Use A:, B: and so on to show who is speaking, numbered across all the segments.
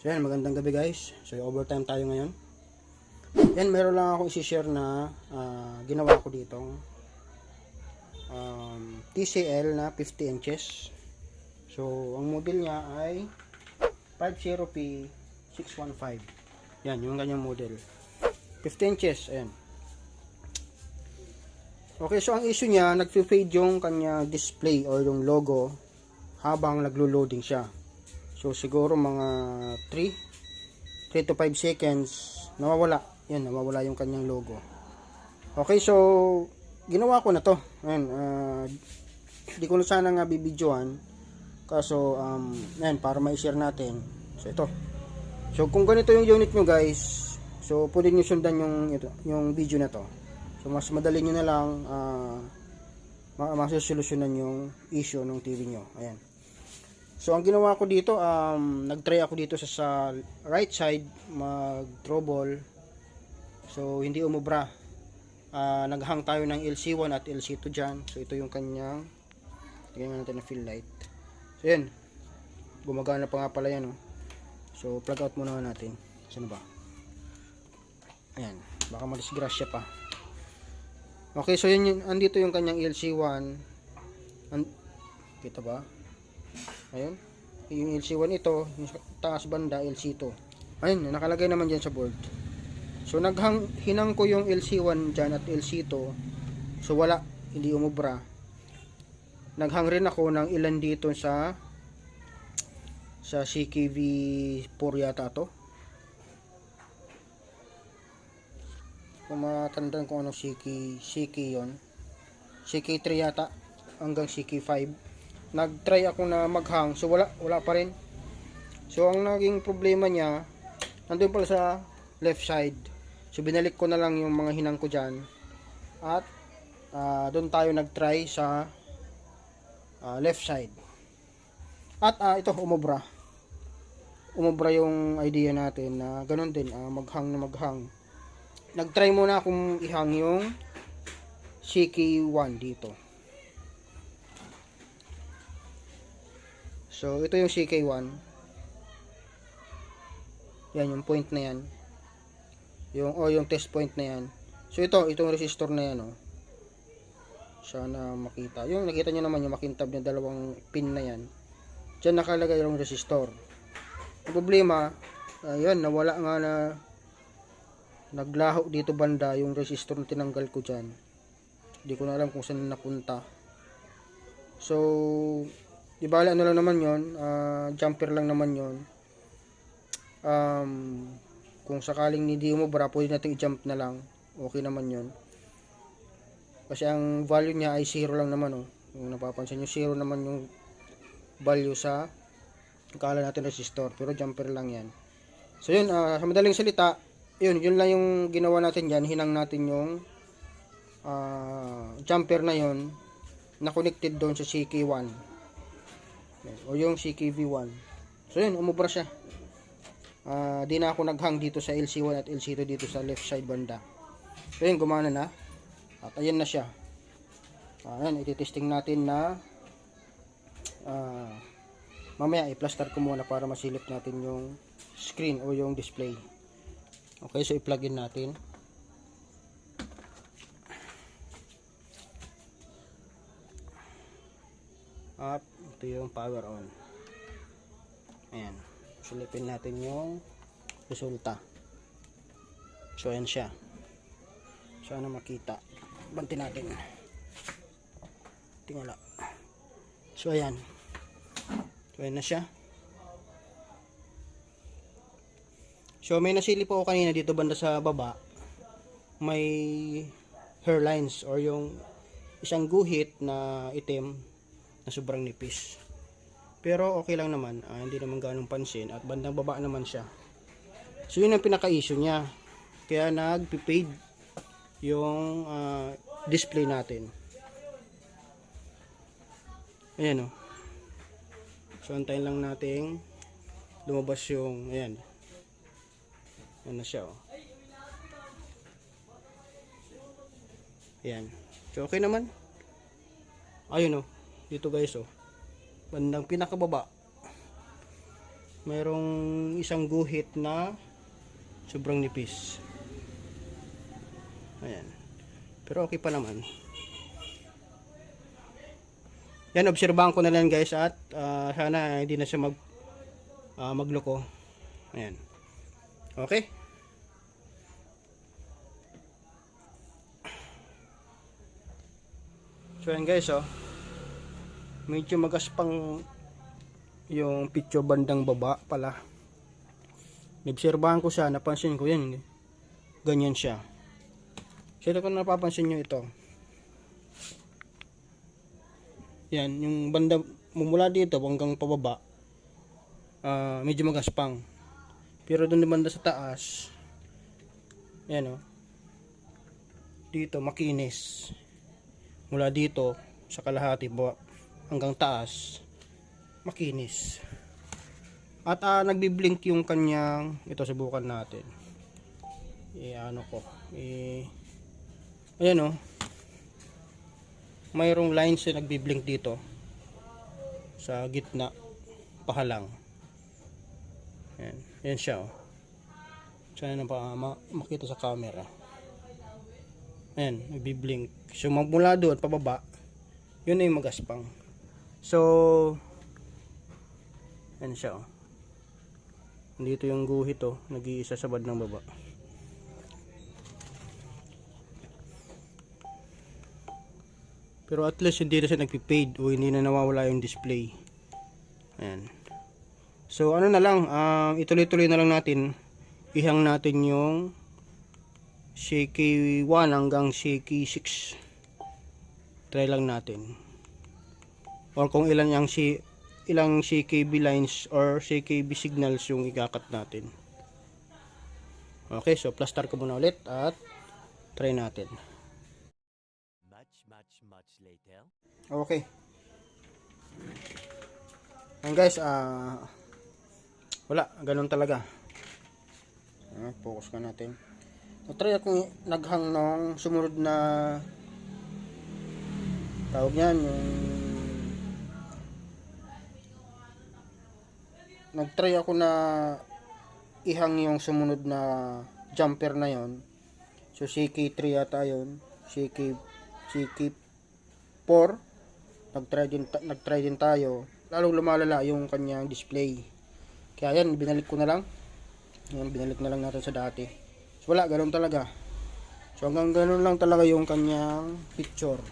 A: So yan, magandang gabi guys. So overtime tayo ngayon. Yan, meron lang akong isi-share na ginawa ko ditong TCL na 50 inches. So ang model niya ay 50P615. Yan, yung ganyang model. 50 inches, ayan. Okay, so ang issue niya, nag-fade yung kanya display or yung logo habang naglo-loading siya. So siguro mga 3 to 5 seconds nawawala. Yan, nawawala yung kanyang logo. Okay, so ginawa ko na to. Ayan, hindi ko na sana nga bibidyoan. Kaso ayan, para ma-share natin. So ito. So kung ganito yung unit nyo guys, so pwede nyo sundan yung video na to. So mas madali nyo na lang masusolusyonan yung issue ng TV nyo. Ayan. So ang ginawa ko dito, nagtry ako dito sa right side mag-trouble. So hindi umubra. Naghang tayo ng LC1 at LC2 dyan. So ito yung kanyang, tingnan natin na fill light. So yan, gumagana pa nga pala yan. Oh. So plug out muna natin. Saan ba? Ayan, baka madisgrasya pa. Okay, so yun, andito yung kanyang LC1. Kita ba? Ayun, yung LC1 ito, yung taas banda LC2. Ayun, nakalagay naman dyan sa board. So hinang ko yung LC1 dyan at LC2. So wala, hindi umubra. Naghang rin ako ng ilan dito sa CKV4 yata to. Kung matandaan kung anong CK yon, CK3 yata hanggang CK5. Nag-try ako na maghang, so wala pa rin. So ang naging problema niya, nandun pala sa left side. So binalik ko na lang yung mga hinang ko dyan. At doon tayo nag-try sa left side. At ito, umubra yung idea natin na ganun din, maghang na maghang. Nag-try muna akong ihang yung CK1 dito. So ito yung CK1. Yan yung point na yan. Yung test point na yan. So itong resistor na yan, oh. Sana makita. Yung nakita nyo naman yung makintab na dalawang pin na yan. Diyan nakalagay yung resistor. Ang problema, ayun, nawala nga na naglaho dito banda yung resistor na tinanggal ko dyan. Hindi ko na alam kung saan napunta. So di bala ano lang naman yon, jumper lang naman yon. Kung sakaling hindi umubra, pwede natin i-jump na lang, okay naman yon. Kasi ang value niya ay 0 lang naman, oh. Kung napapansin nyo, 0 naman yung value sa akala natin resistor, pero jumper lang yan. So yun, sa madaling salita, yun lang yung ginawa natin dyan. Hinang natin yung jumper na yun na connected doon sa CK1 o yung CKV1. So yun, umubra siya. Di na ako naghang dito sa LC1 at LC2 dito sa left side banda. So yun, gumana na. At ayan na siya. Ayan, ititesting natin na mamaya i-plaster ko muna para masilip natin yung screen o yung display. Okay, so i-plug in natin. At ito yung power on. Ayan. Silipin natin yung resulta. So ayan siya. Sana makita. Banti natin. Tingala. So ayan. So ayan na siya. So may nasilip ako kanina dito banda sa baba. May hairlines or yung isang guhit na itim na sobrang nipis. Pero okay lang naman, hindi naman ganong pansin at bandang baba naman siya. So yun ang pinaka-issue niya. Kaya nag-fade yung display natin. Ayan, oh. So antayin lang natin lumabas yung, ayan. Ayan na siya, oh. Ayan. So okay naman. Ayun, oh. Dito guys, oh. Bandang pinakababa. mayroong isang guhit na sobrang nipis. Ayan. Pero okay pa naman. Yan, obserbahan ko na lang guys, at sana hindi na siya magloko. Ayan. Okay. So yan guys, oh. Medyo magaspang yung picture bandang baba pala. Nobserbahan ko siya, napansin ko yan. Ganyan siya. So ito, kung napapansin nyo ito. Yan, yung banda mumula dito hanggang pababa, medyo magaspang. Pero doon banda sa taas, yan, oh, dito makinis. Mula dito sa kalahati hanggang taas, makinis. At nagbi-blink yung kanyang, ito subukan natin. Ano ko, ayan, oh. Mayroong lines na nagbi-blink dito sa gitna, pahalang. Ayan, yan siya, oh. Sana na pa makita sa camera. Ayan, nagbi-blink. So magmula doon pababa, yun na yung magaspang. So yan siya, oh. Dito yung guhit, oh, nag-iisa sa bandang baba. Pero at least hindi na siya nagpi-fade o hindi na nawawala yung display. Ayan. So ano na lang, ituloy-tuloy na lang natin. Ihang natin yung CK1 hanggang CK6. Try lang natin. Or kung ilang CKB lines or CKB signals yung ikakat natin. Okay, so plaster ko muna ulit at try natin.
B: Much later.
A: Okay. And guys, wala, ganun talaga. Focus ka natin. Try akong naghang ng sumunod na tawag niyan, yung nagtry ako na ihang yung sumunod na jumper na yon. So CK3 yata yun, CK4 nagtry din tayo, lalong lumalala yung kanyang display. Kaya yan, binalik ko na lang. Yan, binalik na lang natin sa dati. So wala, ganoon talaga. So hanggang ganoon lang talaga yung kanyang picture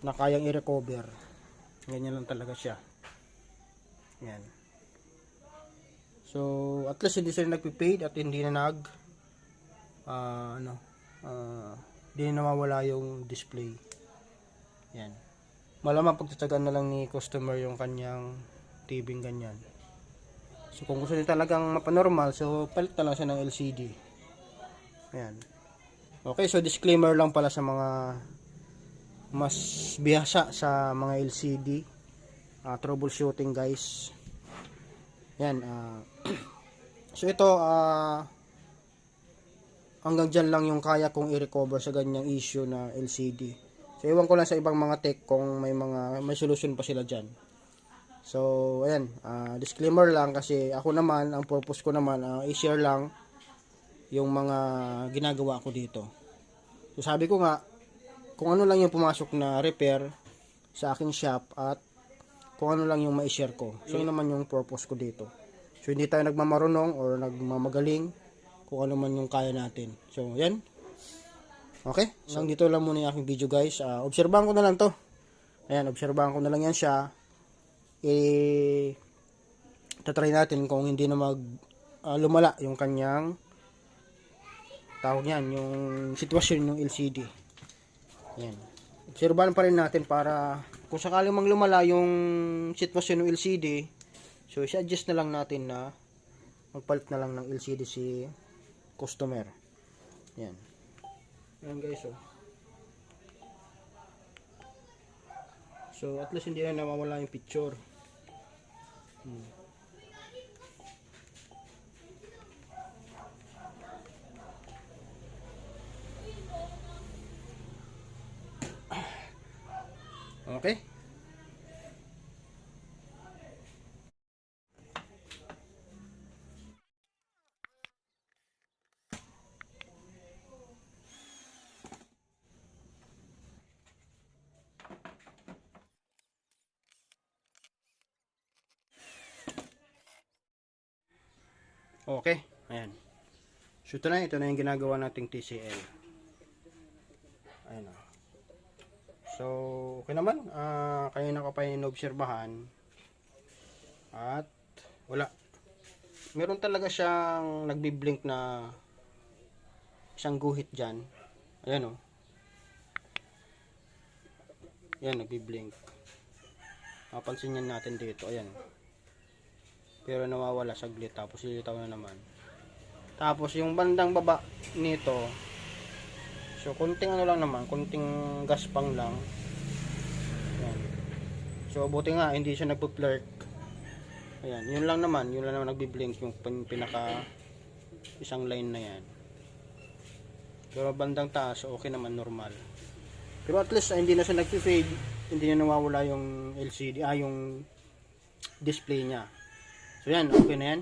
A: na kayang i-recover. Ganyan lang talaga siya. Yan. So at least hindi sila nagpi-fade at hindi na hindi na nawawala yung display. Yan. Malamang pagtatagan na lang ni customer yung kanyang TV ganyan. So kung gusto niya talagang mapanormal, so palit na lang siya ng LCD. Ayan. Okay, so disclaimer lang pala sa mga mas bihasa sa mga LCD troubleshooting guys. Ayan. So ito, hanggang dyan lang yung kaya kong i-recover sa ganyang issue na LCD. So iwan ko lang sa ibang mga tech kung may solution pa sila dyan. So ayan, disclaimer lang kasi ako naman, ang purpose ko naman i-share lang yung mga ginagawa ko dito. So sabi ko nga, kung ano lang yung pumasok na repair sa aking shop at kung ano lang yung ma-share ko. So yun naman yung purpose ko dito. So hindi tayo nagmamarunong or nagmamagaling, kung ano man yung kaya natin. So yan. Okay, so dito lang muna yung aking video guys. Obserbahan ko na lang to. Ayan, obserbahan ko na lang yan siya. Tatry natin kung hindi na lumala yung kanyang tawag yan, yung sitwasyon ng LCD. Ayan. Obserbahan pa rin natin para kung sakaling lumala yung sitwasyon ng LCD, so i-adjust na lang natin na magpalit na lang ng LCD si customer. Ayan. Ayan guys, oh. So at least hindi na nawawala yung picture. Okay. Okay, ayan. So ito na yung ginagawa nating TCL. Ayan o. So, okay naman. Kanina ko pa yung inobserbahan. At wala. Meron talaga siyang nagbi-blink na isang guhit dyan. Ayan o. Ayan, nagbi-blink. Mapansin yan natin dito. Ayan. Pero nawawala saglit. Tapos lilitaw na naman. Tapos yung bandang baba nito. So, kunting ano lang naman. Kunting gaspang lang. Ayan. So, buti nga. Hindi siya nagpo-flirt. Ayan. Yun lang naman nagbi-blink. Yung pinaka isang line na yan. Pero bandang taas, okay naman, normal. Pero at least hindi na siya nag-fade, hindi na nawawala yung LCD, yung display niya. So yan, okay na yan.